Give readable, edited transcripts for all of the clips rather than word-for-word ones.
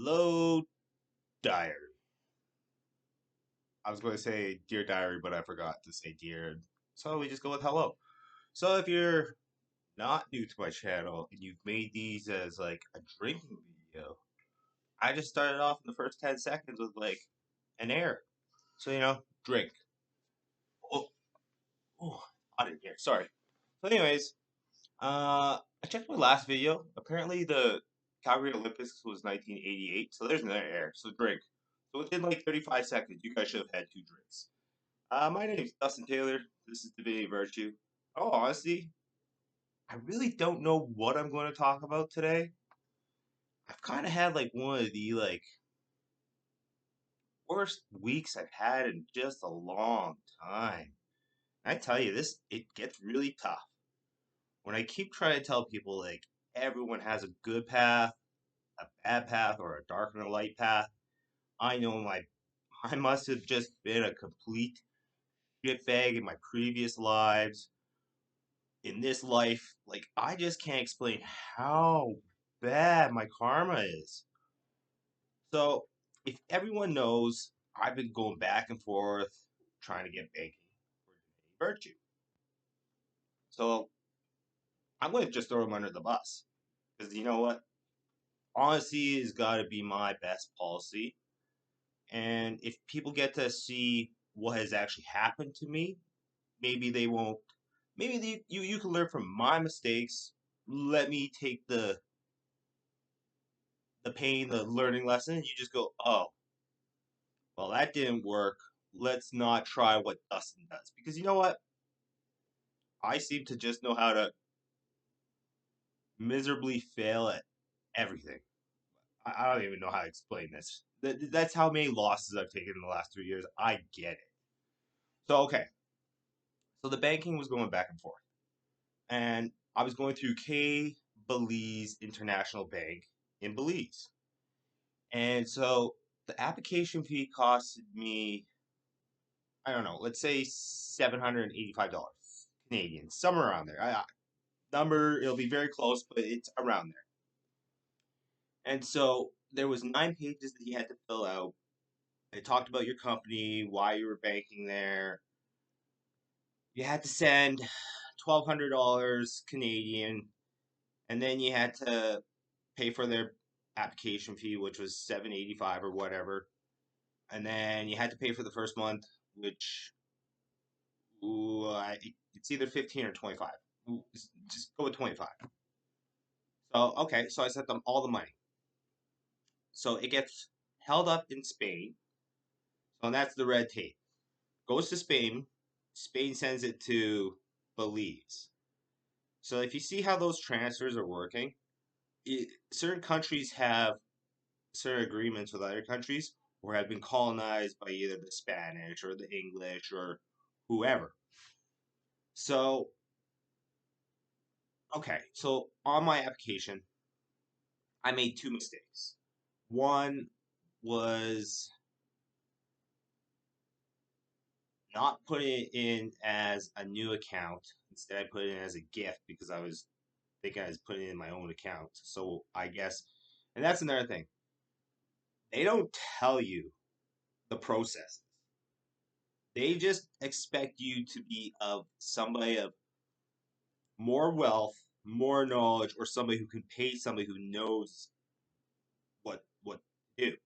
Hello, diary. I was going to say dear diary, but I forgot to say dear. So we just go with hello. So if you're not new to my channel and you've made these as like a drinking video, I just started off in the first 10 seconds with like an air. So, drink. Oh, oh, hot in here. Sorry. So, anyways, I checked my last video. Apparently, the Calgary Olympics was 1988, so there's another air. So, drink. So, within like 35 seconds, you guys should have had two drinks. My name is Dustin Taylor. This is Divinity Virtue. Oh, honestly, I really don't know what I'm going to talk about today. I've kind of had like one of the worst weeks I've had in just a long time. I tell you, it gets really tough when I keep trying to tell people like everyone has a good path, a bad path, or a dark and a light path. I know I must have just been a complete shitbag in my previous lives. In this life, like I just can't explain how bad my karma is. So if everyone knows, I've been going back and forth trying to get banking for virtue. So I'm going to just throw him under the bus because you know what? Honesty has got to be my best policy. And if people get to see what has actually happened to me, maybe they won't. Maybe you can learn from my mistakes. Let me take the pain, the learning lesson, and you just go, oh, well, that didn't work. Let's not try what Dustin does. Because you know what? I seem to just know how to miserably fail at everything. I don't even know how to explain this. That's how many losses I've taken in the last 3 years. I get it. So, okay. So the banking was going back and forth. And I was going through K Belize International Bank in Belize. And so the application fee costed me, I don't know, let's say $785 Canadian, somewhere around there. Number, it'll be very close, but it's around there. And so there was 9 pages that you had to fill out. It talked about your company, why you were banking there. You had to send $1,200 Canadian, and then you had to pay for their application fee, which was $785 or whatever. And then you had to pay for the first month, which it's either 15 or 25. Just go with 25. So, okay, so I sent them all the money. So it gets held up in Spain. So that's the red tape. Goes to Spain. Spain sends it to Belize. So if you see how those transfers are working, certain countries have certain agreements with other countries or have been colonized by either the Spanish or the English or whoever. So, okay, so on my application, I made two mistakes. One was not putting it in as a new account. Instead, I put it in as a gift because I was thinking I was putting it in my own account. So I guess, and that's another thing. They don't tell you the processes. They just expect you to be of somebody of more wealth, more knowledge, or somebody who can pay somebody who knows what to do.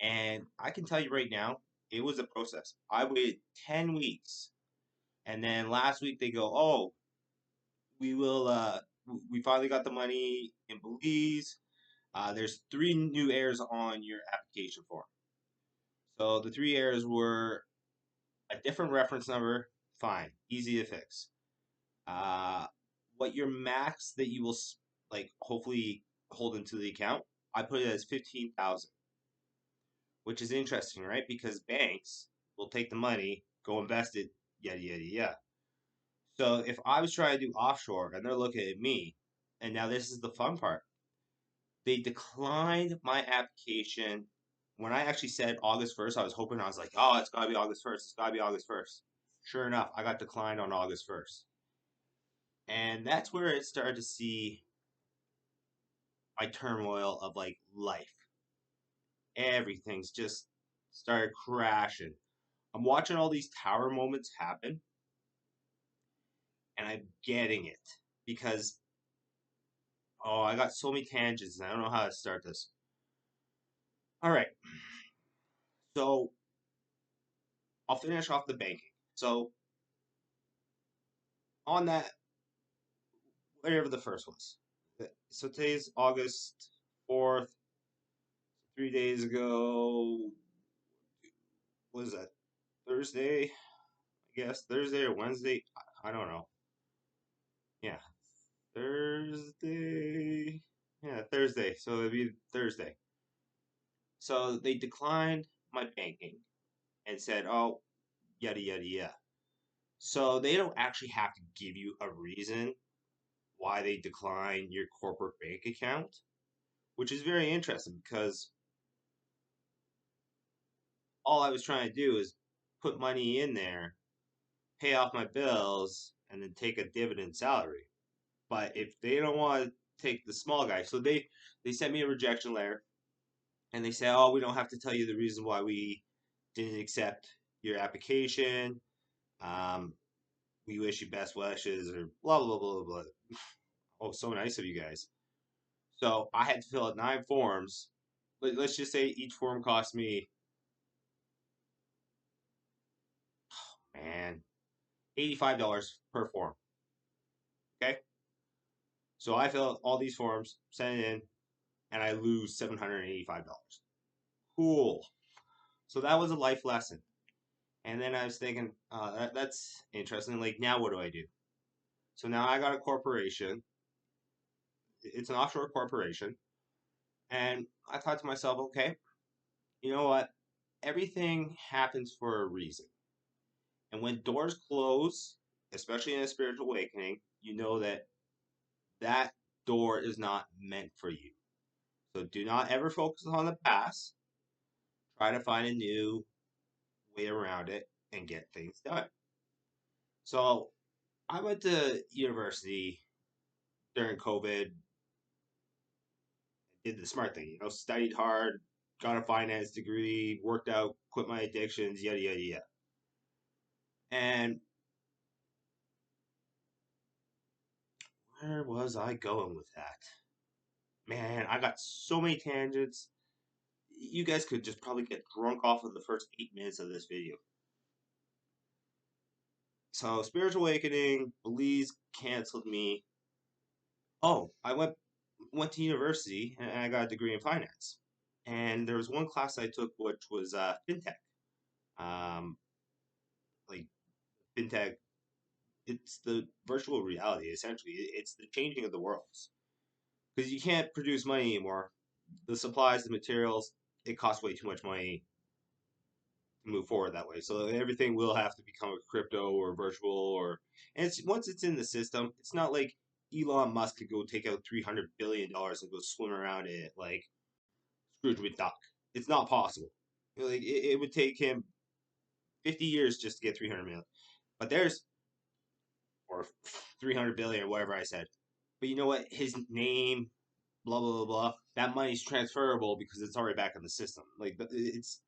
And I can tell you right now, it was a process. I waited 10 weeks. And then last week they go, oh, we finally got the money in Belize. There's 3 new errors on your application form. So the 3 errors were a different reference number, fine, easy to fix. Uh, what your max that you will like hopefully hold into the account, I put it as 15,000, which is interesting, right? Because banks will take the money, go invest it, yada yada yada. So if I was trying to do offshore and they're looking at me, and now this is the fun part, they declined my application when I actually said August 1st. I was like, oh, it's gotta be August 1st. It's gotta be August 1st. Sure enough, I got declined on August 1st. And that's where it started to see my turmoil of like life. everything's just started crashing. I'm watching all these tower moments happen, and I'm getting it because I got so many tangents, and I don't know how to start this. All right, so I'll finish off the banking. So on that, whatever the first was. So today's August 4th. 3 days ago, what is that? Thursday, I guess. Thursday or Wednesday. I don't know. Yeah, Thursday. Yeah, Thursday. So it'd be Thursday. So they declined my banking and said, oh, yada, yada, yada. So they don't actually have to give you a reason why they decline your corporate bank account, which is very interesting because all I was trying to do is put money in there, pay off my bills, and then take a dividend salary. But if they don't want to take the small guy, so they sent me a rejection letter, and they said, "Oh, we don't have to tell you the reason why we didn't accept your application. Um, we wish you best wishes," or blah blah blah blah blah. Oh, so nice of you guys. So I had to fill out 9 forms. Let's just say each form cost me, man, $85 per form. Okay, so I fill out all these forms, send it in, and I lose $785. Cool. So that was a life lesson. And then I was thinking, that's interesting. Like, now what do I do? So now I got a corporation. It's an offshore corporation. And I thought to myself, okay, you know what? Everything happens for a reason. And when doors close, especially in a spiritual awakening, you know that that door is not meant for you. So do not ever focus on the past. Try to find a new way around it and get things done. So I went to university during COVID, did the smart thing, studied hard, got a finance degree, worked out, quit my addictions, yada, yada, yada. And where was I going with that? Man, I got so many tangents. You guys could just probably get drunk off of the first 8 minutes of this video. So, spiritual awakening, Belize canceled me. Oh, I went to university and I got a degree in finance. And there was one class I took which was fintech. Um, like fintech, it's the virtual reality essentially. It's the changing of the worlds because you can't produce money anymore. The supplies, the materials, it costs way too much money to move forward that way. So everything will have to become a crypto or virtual and it's once it's in the system, it's not like Elon Musk could go take out $300 billion and go swim around in it like Scrooge McDuck. It's not possible. Like it would take him 50 years just to get 300 million. But there's or 300 billion or whatever I said. But you know what? His name, blah blah blah blah. That money's transferable because it's already back in the system. Like it's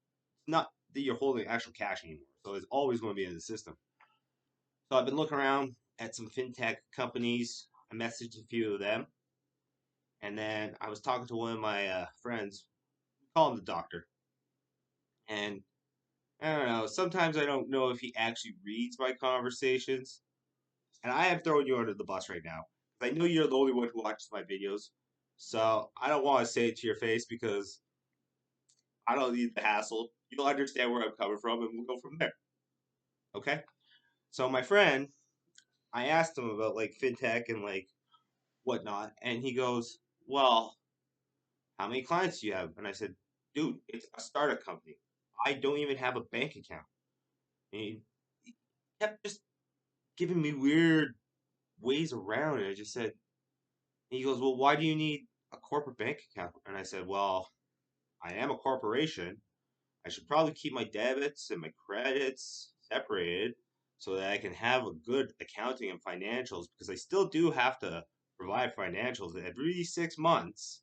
not that you're holding actual cash anymore. So it's always going to be in the system. So I've been looking around at some fintech companies. I messaged a few of them, and then I was talking to one of my friends. Call him the doctor, and I don't know. Sometimes I don't know if he actually reads my conversations. And I am throwing you under the bus right now. I know you're the only one who watches my videos. So I don't want to say it to your face because I don't need the hassle. You'll understand where I'm coming from and we'll go from there. Okay? So my friend, I asked him about like fintech and like whatnot, and he goes, well, how many clients do you have? And I said, dude, it's a startup company. I don't even have a bank account. And he kept just giving me weird ways around it. I just said, he goes, well, why do you need a corporate bank account? And I said, well, I am a corporation. I should probably keep my debits and my credits separated so that I can have a good accounting and financials because I still do have to provide financials every 6 months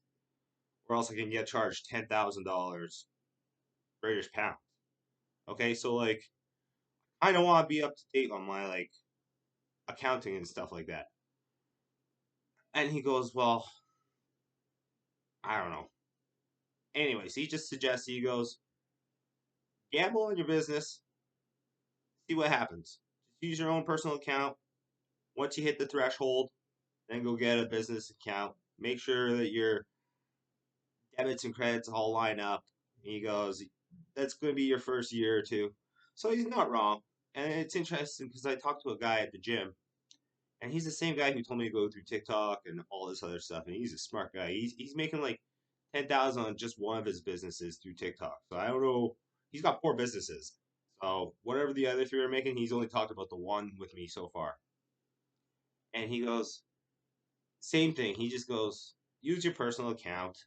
or else I can get charged $10,000 British pounds. Okay, so like I don't want to be up to date on my like accounting and stuff like that. And he goes, well, I don't know. Anyways, he just suggests, he goes, gamble on your business, see what happens. Just use your own personal account. Once you hit the threshold, then go get a business account. Make sure that your debits and credits all line up. He goes, that's going to be your first year or two. So he's not wrong. And it's interesting because I talked to a guy at the gym, and he's the same guy who told me to go through TikTok and all this other stuff. And he's a smart guy. He's making like 10,000 on just one of his businesses through TikTok. So I don't know. He's got 4 businesses. So whatever the other 3 are making, he's only talked about the one with me so far. And he goes, same thing. He just goes, use your personal account,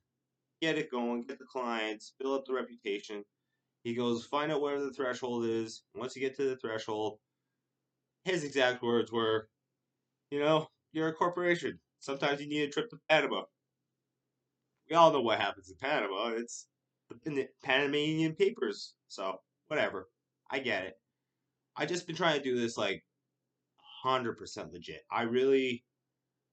get it going, get the clients, build up the reputation. He goes, find out where the threshold is. Once you get to the threshold, his exact words were, you're a corporation. Sometimes you need a trip to Panama. We all know what happens in Panama. It's the Panamanian papers. So, whatever. I get it. I just been trying to do this like 100% legit. I really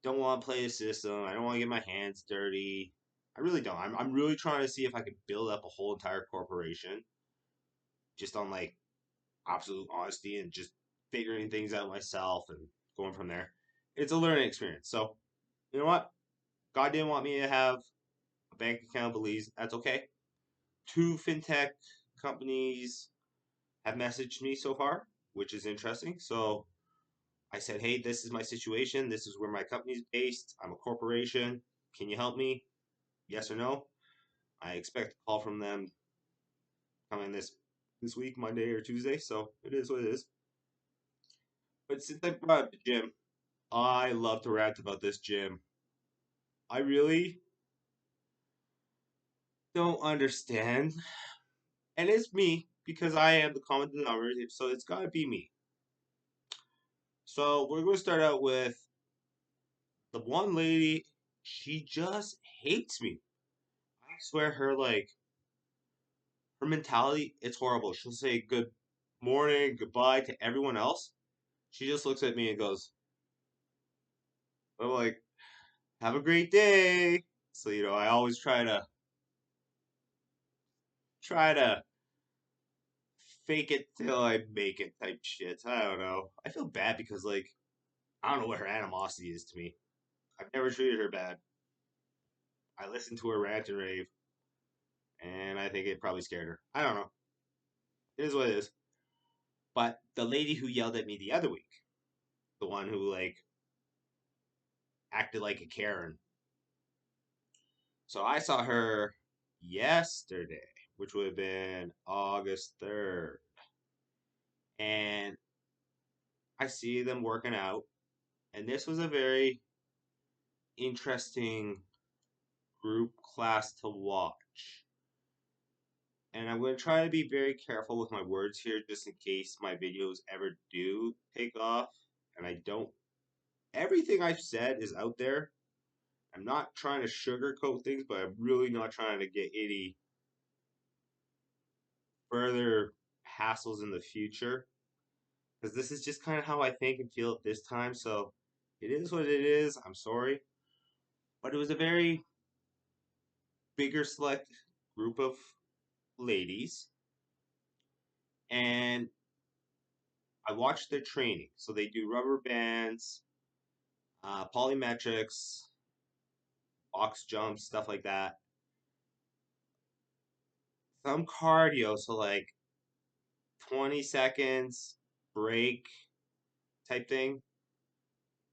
don't want to play the system. I don't want to get my hands dirty. I really don't. I'm really trying to see if I can build up a whole entire corporation just on like absolute honesty and just figuring things out myself and going from there. It's a learning experience. So, you know what? God didn't want me to have a bank account, Belize. That's okay. 2 fintech companies have messaged me so far, which is interesting. So I said, hey, this is my situation. This is where my company's based. I'm a corporation. Can you help me? Yes or no? I expect a call from them coming this week, Monday or Tuesday. So it is what it is. But since I brought up the gym, I love to rant about this gym. I really don't understand. And it's me because I am the common denominator, so it's gotta be me. So we're gonna start out with the one lady. She just hates me. I swear her mentality, it's horrible. She'll say good morning, goodbye to everyone else. She just looks at me and goes, I'm like, have a great day. So, I always try to fake it till I make it type shit. I don't know. I feel bad because I don't know what her animosity is to me. I've never treated her bad. I listened to her rant and rave, and I think it probably scared her. I don't know. It is what it is. But the lady who yelled at me the other week, the one who acted like a Karen. So I saw her yesterday, which would have been August 3rd. And I see them working out. And this was a very interesting group class to watch. And I'm going to try to be very careful with my words here just in case my videos ever do take off. And I don't. Everything I've said is out there. I'm not trying to sugarcoat things, but I'm really not trying to get any further hassles in the future. Because this is just kind of how I think and feel at this time. So it is what it is. I'm sorry. But it was a very bigger select group of ladies. And I watched their training. So they do rubber bands, polymetrics, box jumps, stuff like that. Some cardio, so 20 seconds, break type thing.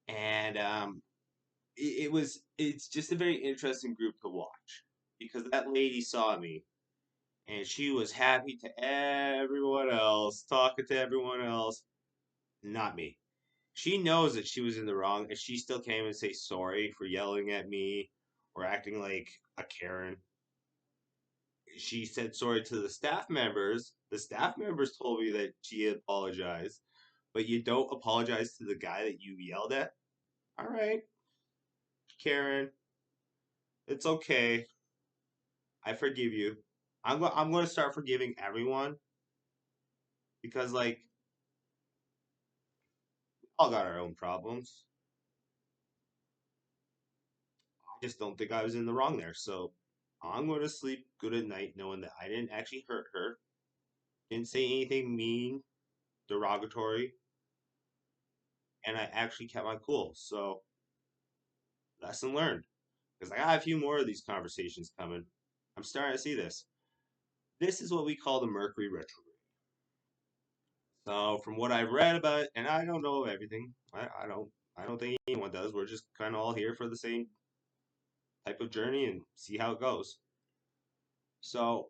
And it's just a very interesting group to watch because that lady saw me and she was happy to everyone else, talking to everyone else, not me. She knows that she was in the wrong, and she still came and say sorry for yelling at me or acting like a Karen. She said sorry to the staff members. The staff members told me that she apologized, but you don't apologize to the guy that you yelled at. All right, Karen, it's okay. I forgive you. I'm going to start forgiving everyone because like we all got our own problems. I just don't think I was in the wrong there. So I'm going to sleep good at night knowing that I didn't actually hurt her, didn't say anything mean, derogatory, and I actually kept my cool. So lesson learned. Because I got a few more of these conversations coming. I'm starting to see this. This is what we call the Mercury retrograde. So from what I've read about it, and I don't know everything. I don't think anyone does. We're just kind of all here for the same type of journey and see how it goes. So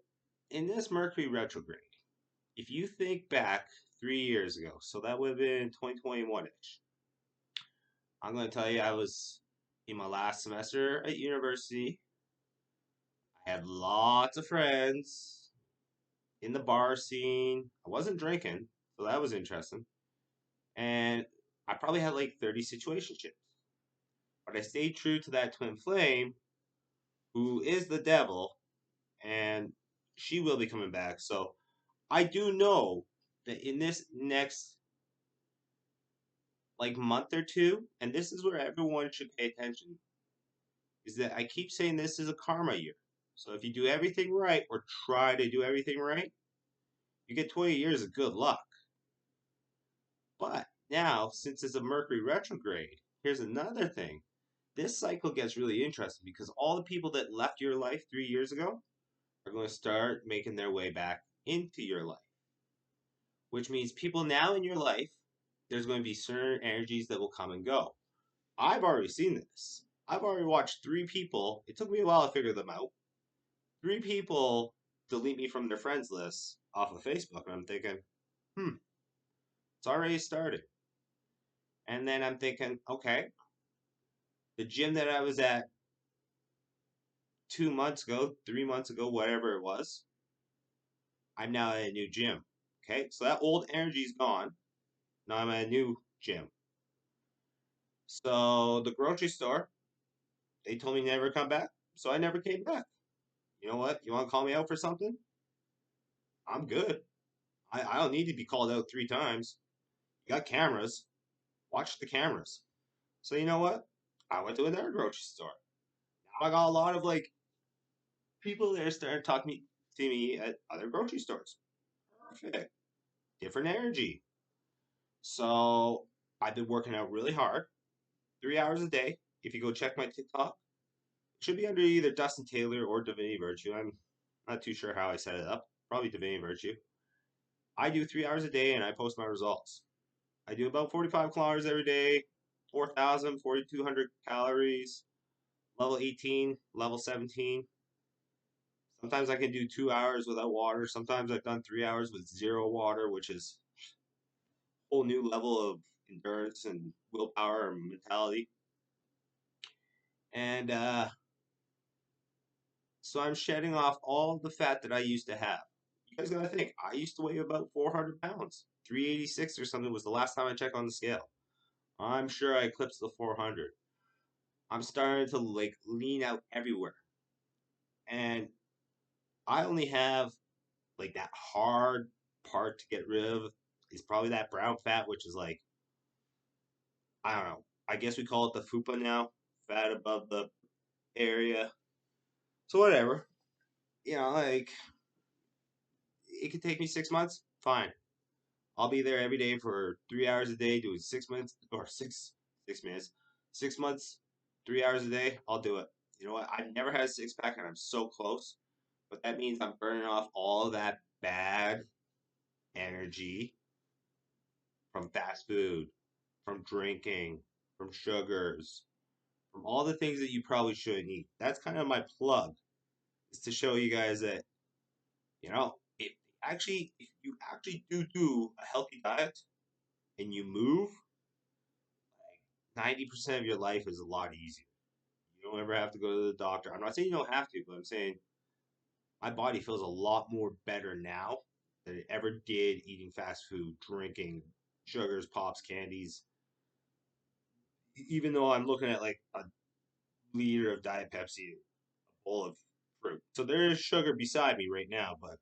in this Mercury retrograde, if you think back 3 years ago, so that would have been 2021 ish. I'm going to tell you, I was in my last semester at university. I had lots of friends in the bar scene. I wasn't drinking, so that was interesting. And I probably had like 30 situationships. But I stayed true to that twin flame, who is the devil, and she will be coming back. So I do know that in this next like month or two, and this is where everyone should pay attention, is that I keep saying this is a karma year. So if you do everything right or try to do everything right, you get 20 years of good luck. But now, since it's a Mercury retrograde, here's another thing. This cycle gets really interesting because all the people that left your life 3 years ago are going to start making their way back into your life, which means people now in your life, there's going to be certain energies that will come and go. I've already seen this. I've already watched three people. It took me a while to figure them out. Three people delete me from their friends list off of Facebook, and I'm thinking, it's already started. And then I'm thinking, okay, the gym that I was at 2 months ago, 3 months ago, whatever it was, I'm now at a new gym. Okay, so that old energy's gone. Now I'm at a new gym. So the grocery store, they told me never come back, so I never came back. You know what? You want to call me out for something? I'm good. I don't need to be called out 3 times. You got cameras. Watch the cameras. So you know what? I went to another grocery store. Now I got a lot of like people there starting to talk to me at other grocery stores. Perfect. Different energy. So I've been working out really hard, 3 hours a day. If you go check my TikTok, it should be under either Dustin Taylor or Divinity Virtue. I'm not too sure how I set it up. Probably Divinity Virtue. I do 3 hours a day and I post my results. I do about 45 kilometers every day, 4,000, 4,200 calories, level 18, level 17. Sometimes I can do 2 hours without water. Sometimes I've done 3 hours with zero water, which is a whole new level of endurance and willpower and mentality. And so I'm shedding off all the fat that I used to have. You guys gotta think, I used to weigh about 400 pounds. 386 or something was the last time I checked on the scale. I'm sure I eclipsed the 400. I'm starting to like lean out everywhere. And I only have like that hard part to get rid of is probably that brown fat, which is like, I don't know. I guess we call it the fupa now, fat above the area. So whatever. Like it could take me 6 months. Fine. I'll be there every day for 3 hours a day, doing 6 months or 6 minutes, 6 months, 3 hours a day. I'll do it. You know what? I've never had a six pack, and I'm so close. But that means I'm burning off all of that bad energy from fast food, from drinking, from sugars, from all the things that you probably shouldn't eat. That's kind of my plug, is to show you guys that, if you actually do a healthy diet and you move, 90% of your life is a lot easier. You don't ever have to go to the doctor. I'm not saying you don't have to, but I'm saying my body feels a lot more better now than it ever did eating fast food, drinking sugars, pops, candies. Even though I'm looking at like a liter of Diet Pepsi, a bowl of fruit. So there is sugar beside me right now, but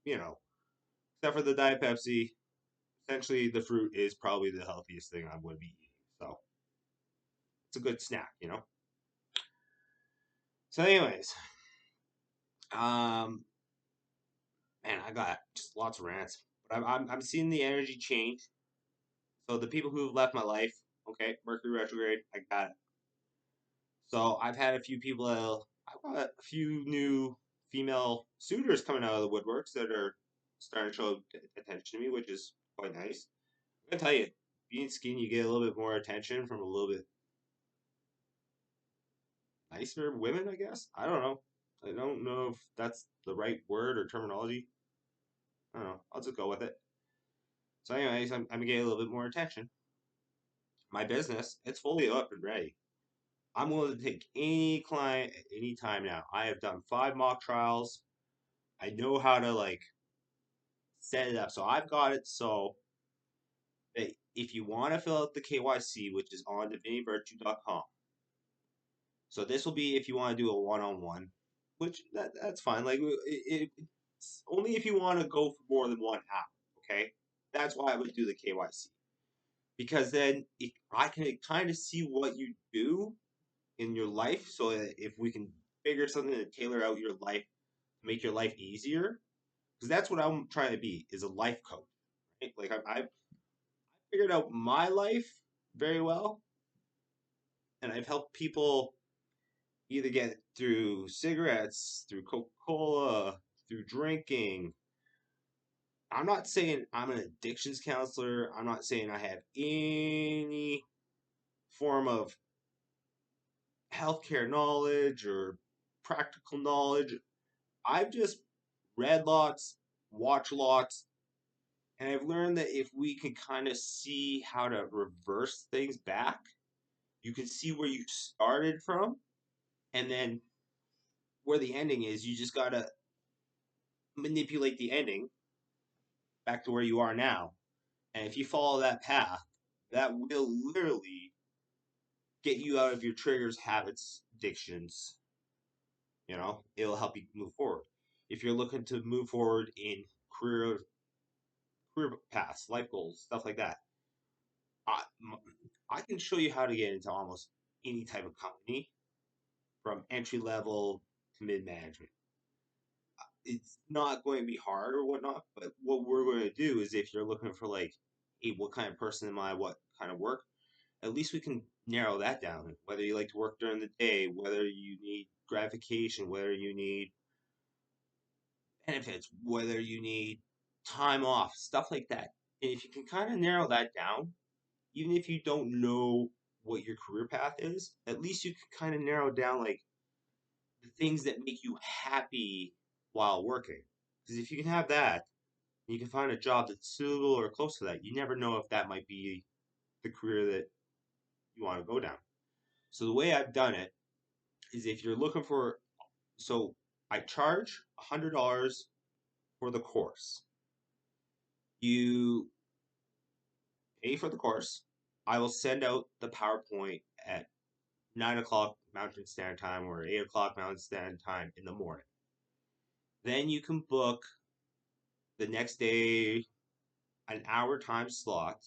you know, except for the Diet Pepsi, essentially the fruit is probably the healthiest thing I would be eating. So it's a good snack, you know. So, anyways, um, man, I got just lots of rants, but I'm seeing the energy change. So the people who have left my life, okay, Mercury retrograde, I got it. So I've had a few people, I've got a few new female suitors coming out of the woodworks that are starting to show attention to me, which is quite nice. I'm gonna tell you, being skinny, you get a little bit more attention from a little bit nicer women, I guess. I don't know. I don't know if that's the right word or terminology. I don't know. I'll just go with it. So, anyways, I'm getting a little bit more attention. My business, it's fully up and ready. I'm willing to take any client at any time now. I have done 5 mock trials. I know how to like set it up. So I've got it so that if you want to fill out the KYC, which is on divinityvirtue.com. So this will be if you want to do a one-on-one, which that's fine. Like it's only if you want to go for more than 1 hour. Okay, that's why I would do the KYC because then I can kind of see what you do in your life. So that if we can figure something to tailor out your life, make your life easier, because that's what I'm trying to be is a life coach. Right? Like I figured out my life very well, and I've helped people either get through cigarettes, through Coca Cola, through drinking. I'm not saying I'm an addictions counselor. I'm not saying I have any form of healthcare knowledge or practical knowledge. I've just read lots, watched lots, and I've learned that if we can kind of see how to reverse things back, you can see where you started from, and then where the ending is. You just gotta manipulate the ending back to where you are now. And if you follow that path, that will literally get you out of your triggers, habits, addictions. It'll help you move forward. If you're looking to move forward in career career paths, life goals, stuff like that, I, I can show you how to get into almost any type of company from entry level to mid management. It's not going to be hard or whatnot, but what we're going to do is if you're looking for like, hey, what kind of person am I? What kind of work? At least we can narrow that down. Whether you like to work during the day, whether you need gratification, whether you need benefits, whether you need time off, stuff like that. And if you can kind of narrow that down, even if you don't know what your career path is, at least you can kind of narrow down like the things that make you happy while working. Because if you can have that, you can find a job that's suitable or close to that. You never know if that might be the career that you want to go down. So the way I've done it is if you're looking for, so I charge $100 for the course. You pay for the course. I will send out the PowerPoint at 9 o'clock Mountain Standard Time or 8 o'clock Mountain Standard Time in the morning. Then you can book the next day an hour time slot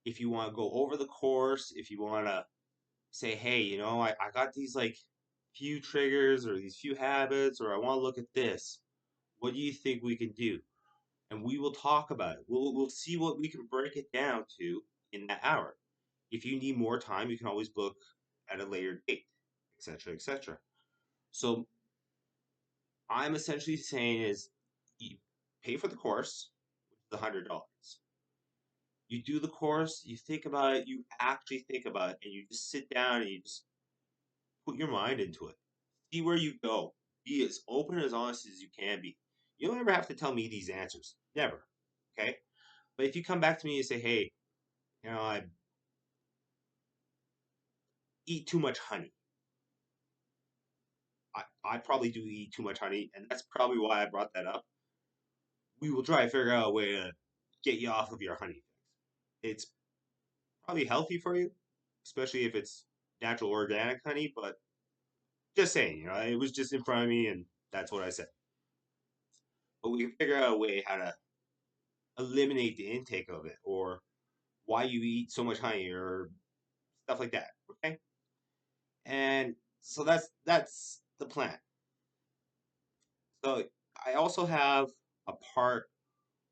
if you want to go over the course, if you want to say, hey, I got these like few triggers or these few habits, or I want to look at this. What do you think we can do? And we will talk about it. We'll see what we can break it down to in that hour. If you need more time, you can always book at a later date, etc., etc. So I'm essentially saying is you pay for the course, which is $100. You do the course, you think about it, you actually think about it, and you just sit down and you just put your mind into it. See where you go. Be as open and as honest as you can be. You don't ever have to tell me these answers. Never. Okay? But if you come back to me and say, hey, I eat too much honey. I probably do eat too much honey, and that's probably why I brought that up. We will try to figure out a way to get you off of your honey fix. It's probably healthy for you, especially if it's natural organic honey, but Just saying, it was just in front of me, and that's what I said. But we can figure out a way how to eliminate the intake of it, or why you eat so much honey, or stuff like that. Okay, and so that's the plan. So I also have a part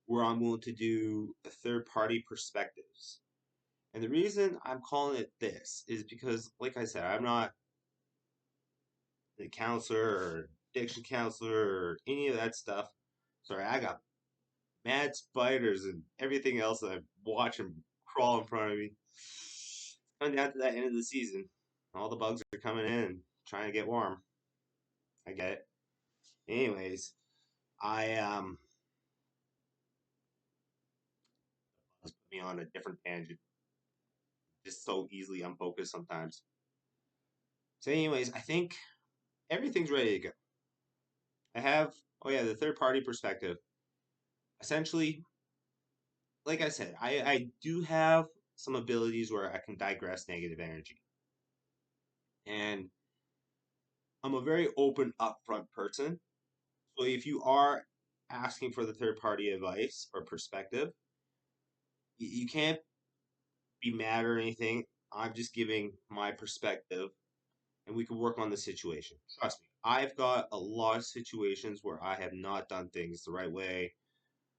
where I'm willing to do the third party perspectives. And the reason I'm calling it this is because, like I said, I'm not a counselor or addiction counselor or any of that stuff. Sorry, I got mad spiders and everything else that I watch them crawl in front of me. Coming down to that end of the season, all the bugs are coming in, trying to get warm. I get it. Anyways, I put me on a different tangent. Just so easily unfocused sometimes. So, anyways, I think everything's ready to go. I have, oh yeah, the third party perspective. Essentially, like I said, I do have some abilities where I can digress negative energy. And I'm a very open, upfront person. So if you are asking for the third party advice or perspective, you can't be mad or anything. I'm just giving my perspective and we can work on the situation. Trust me, I've got a lot of situations where I have not done things the right way,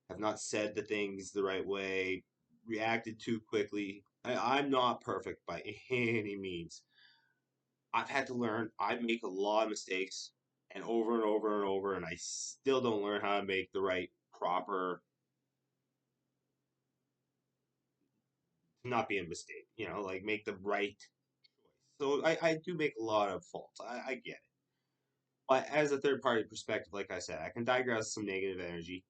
have not said the things the right way, reacted too quickly. I'm not perfect by any means. I've had to learn. I make a lot of mistakes, and over and over and over, and I still don't learn how to make the right, proper, not be a mistake, like make the right choice. So I do make a lot of faults. I get it. But as a third party perspective, like I said, I can digress some negative energy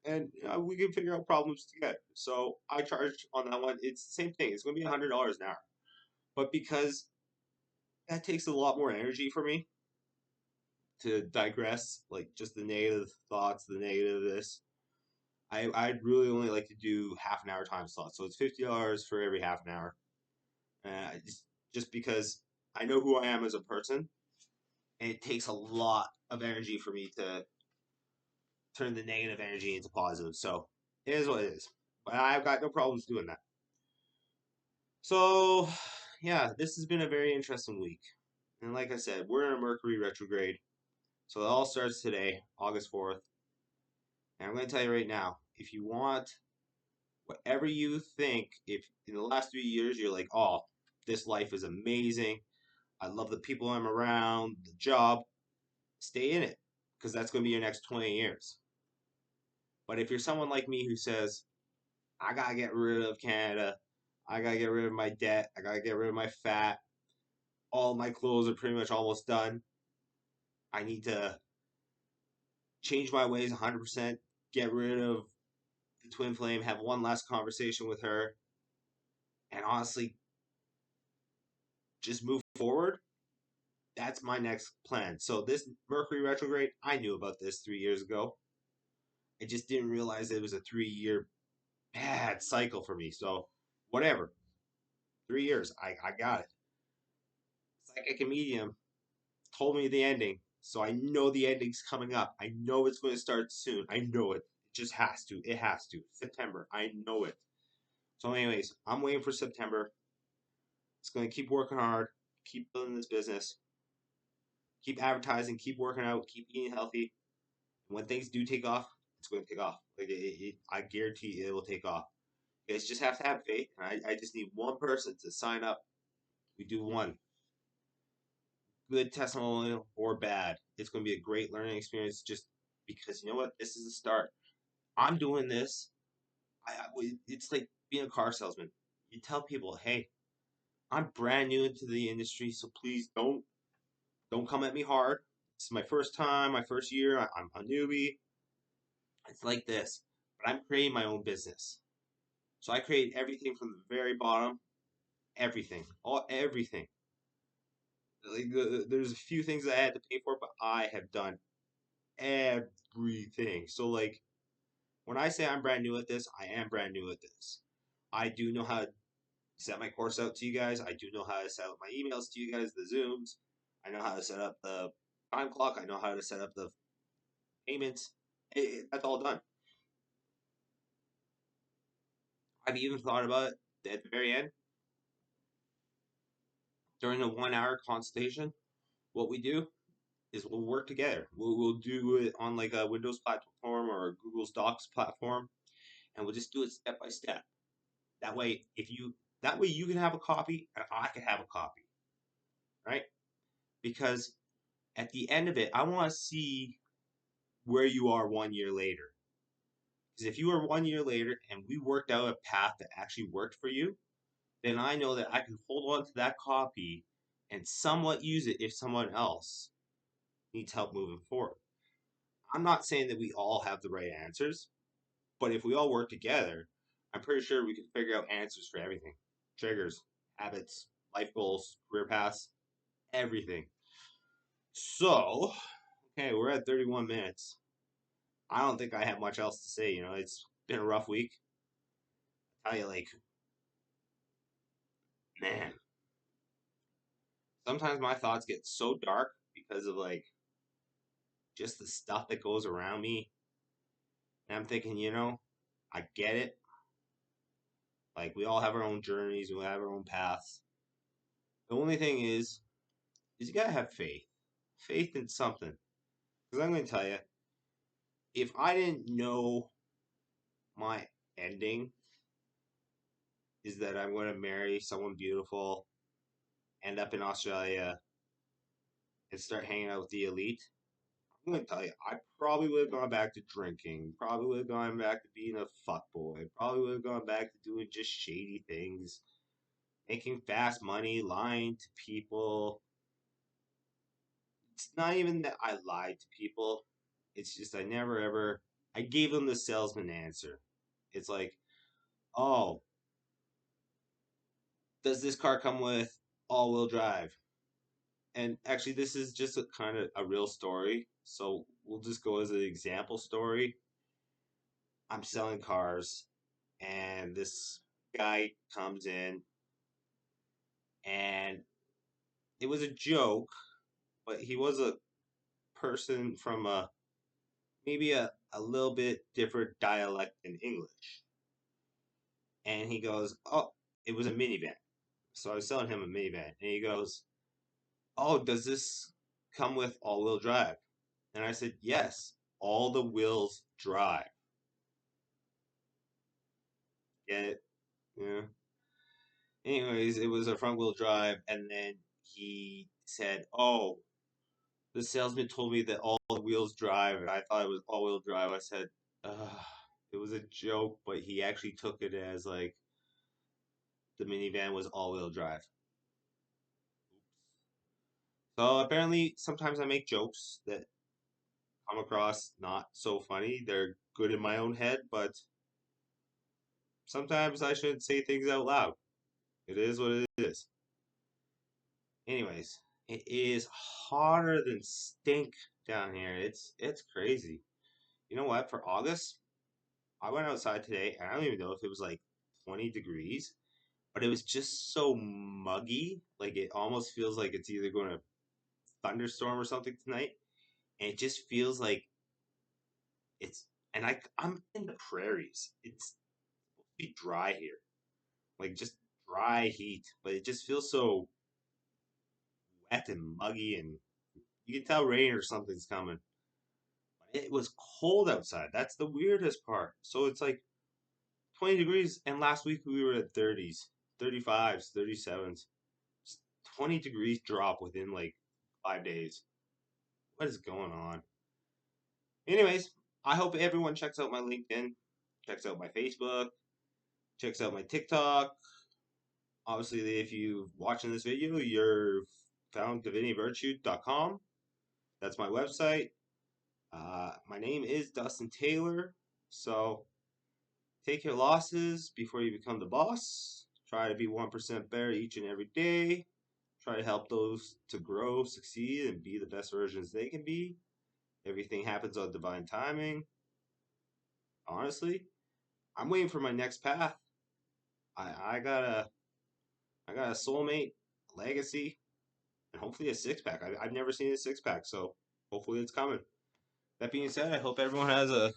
and we can figure out problems together. So I charge on that one. It's the same thing. It's going to be $100 an hour. But because that takes a lot more energy for me to digress, like just the negative thoughts, the negative this, I'd really only like to do half an hour time slot. So it's $50 for every half an hour. Just because I know who I am as a person, and it takes a lot of energy for me to turn the negative energy into positive. So it is what it is. But I've got no problems doing that. So yeah, this has been a very interesting week. And like I said, we're in a Mercury retrograde. So it all starts today, August 4th. And I'm going to tell you right now, if you want whatever you think, if in the last 3 years you're like, oh, this life is amazing, I love the people I'm around, the job, stay in it because that's going to be your next 20 years. But if you're someone like me who says, I got to get rid of Canada, I got to get rid of my debt, I got to get rid of my fat, all my clothes are pretty much almost done, I need to change my ways 100%, get rid of the twin flame, have one last conversation with her, and honestly just move forward. That's my next plan. So this Mercury retrograde, I knew about this 3 years ago. I just didn't realize it was a 3 year bad cycle for me. So whatever. 3 years. I got it. Psychic and medium told me the ending. So I know the ending's coming up. I know it's going to start soon. I know it. It just has to. It has to. September. I know it. So, anyways, I'm waiting for September. It's going to keep working hard, keep building this business, keep advertising, keep working out, keep eating healthy. When things do take off, it's going to take off. I guarantee it will take off. You guys just have to have faith. And I just need one person to sign up. We do one. Good testimonial or bad. It's going to be a great learning experience just because you know what? This is the start. I'm doing this. It's like being a car salesman. You tell people, hey, I'm brand new into the industry, so please don't come at me hard. This is my first time, my first year. I'm a newbie. It's like this, but I'm creating my own business. So I create everything from the very bottom, everything. Like there's a few things that I had to pay for, but I have done everything. So like when I say I'm brand new at this, I am brand new at this. I do know how to set my course out to you guys. I do know how to set up my emails to you guys, the Zooms. I know how to set up the time clock. I know how to set up the payments. That's all done. I've even thought about it at the very end during the 1 hour consultation. What we do is we'll work together. We'll do it on like a Windows platform or a Google Docs platform, and we'll just do it step by step. That way, that way you can have a copy and I can have a copy, right? Because at the end of it, I want to see where you are 1 year later. Because if you are 1 year later and we worked out a path that actually worked for you, then I know that I can hold on to that copy and somewhat use it if someone else needs help moving forward. I'm not saying that we all have the right answers, but if we all work together, I'm pretty sure we can figure out answers for everything: triggers, habits, life goals, career paths, everything. So, okay, we're at 31 minutes. I don't think I have much else to say. It's been a rough week. I tell you, like, man, sometimes my thoughts get so dark because of like just the stuff that goes around me. And I'm thinking, I get it. Like, we all have our own journeys, we have our own paths. The only thing is you gotta have faith. Faith in something. Because I'm gonna tell you, if I didn't know my ending is that I'm gonna marry someone beautiful, end up in Australia, and start hanging out with the elite, I'm gonna tell you, I probably would have gone back to drinking. Probably would have gone back to being a fuckboy. Probably would have gone back to doing just shady things, making fast money, lying to people. It's not even that I lied to people. It's just I never ever. I gave them the salesman answer. It's like, oh, does this car come with all-wheel drive? And actually, this is just a kind of a real story. So we'll just go as an example story. I'm selling cars, and this guy comes in, and it was a joke, but he was a person from maybe a little bit different dialect in English. And he goes, oh, it was a minivan. So I was selling him a minivan, and he goes, oh, does this come with all-wheel drive? And I said, yes, all the wheels drive. Get it? Yeah. Anyways, it was a front-wheel drive, and then he said, oh, the salesman told me that all the wheels drive, and I thought it was all-wheel drive. I said, ugh, it was a joke, but he actually took it as like the minivan was all-wheel drive. So apparently, sometimes I make jokes that come across not so funny. They're good in my own head, but sometimes I should say things out loud. It is what it is. Anyways, it is hotter than stink down here. It's crazy. You know what? For August, I went outside today, and I don't even know if it was like 20 degrees, but it was just so muggy. Like, it almost feels like it's either going to thunderstorm or something tonight, and it just feels like it's. And I'm in the prairies. It's supposed to be dry here, like just dry heat, but it just feels so wet and muggy, and you can tell rain or something's coming. But it was cold outside. That's the weirdest part. So it's like 20 degrees, and last week we were at 30s, 35s, 37s. 20 degrees drop within like 5 days. What is going on? Anyways, I hope everyone checks out my LinkedIn, checks out my Facebook, checks out my TikTok. Obviously, if you're watching this video, you're found divinityvirtue.com. That's my website. My name is Dustin Taylor. So take your losses before you become the boss. Try to be 1% better each and every day. Try to help those to grow, succeed, and be the best versions they can be. Everything happens on divine timing. Honestly, I'm waiting for my next path. I got a soulmate, a legacy, and hopefully a six pack. I've never seen a six pack, so hopefully it's coming. That being said, I hope everyone has a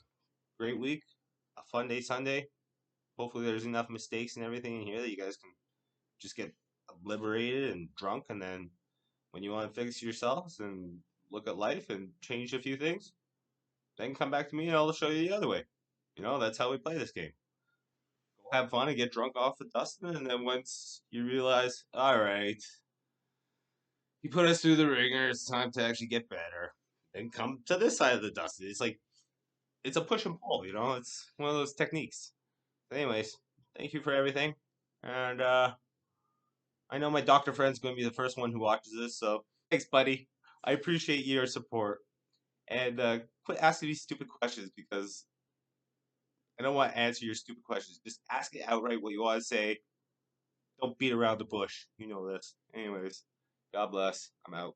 great week, a fun day Sunday. Hopefully there's enough mistakes and everything in here that you guys can just get liberated and drunk, and then when you want to fix yourselves and look at life and change a few things, then come back to me and I'll show you the other way. That's how we play this game. Go have fun and get drunk off the Dustin, and then once you realize, all right, you put us through the ringer, it's time to actually get better, then come to this side of the Dustin. It's like, it's a push and pull, it's one of those techniques. But anyways, thank you for everything. And I know my doctor friend's going to be the first one who watches this, so thanks, buddy. I appreciate your support. And quit asking me stupid questions because I don't want to answer your stupid questions. Just ask it outright what you want to say. Don't beat around the bush. You know this. Anyways, God bless. I'm out.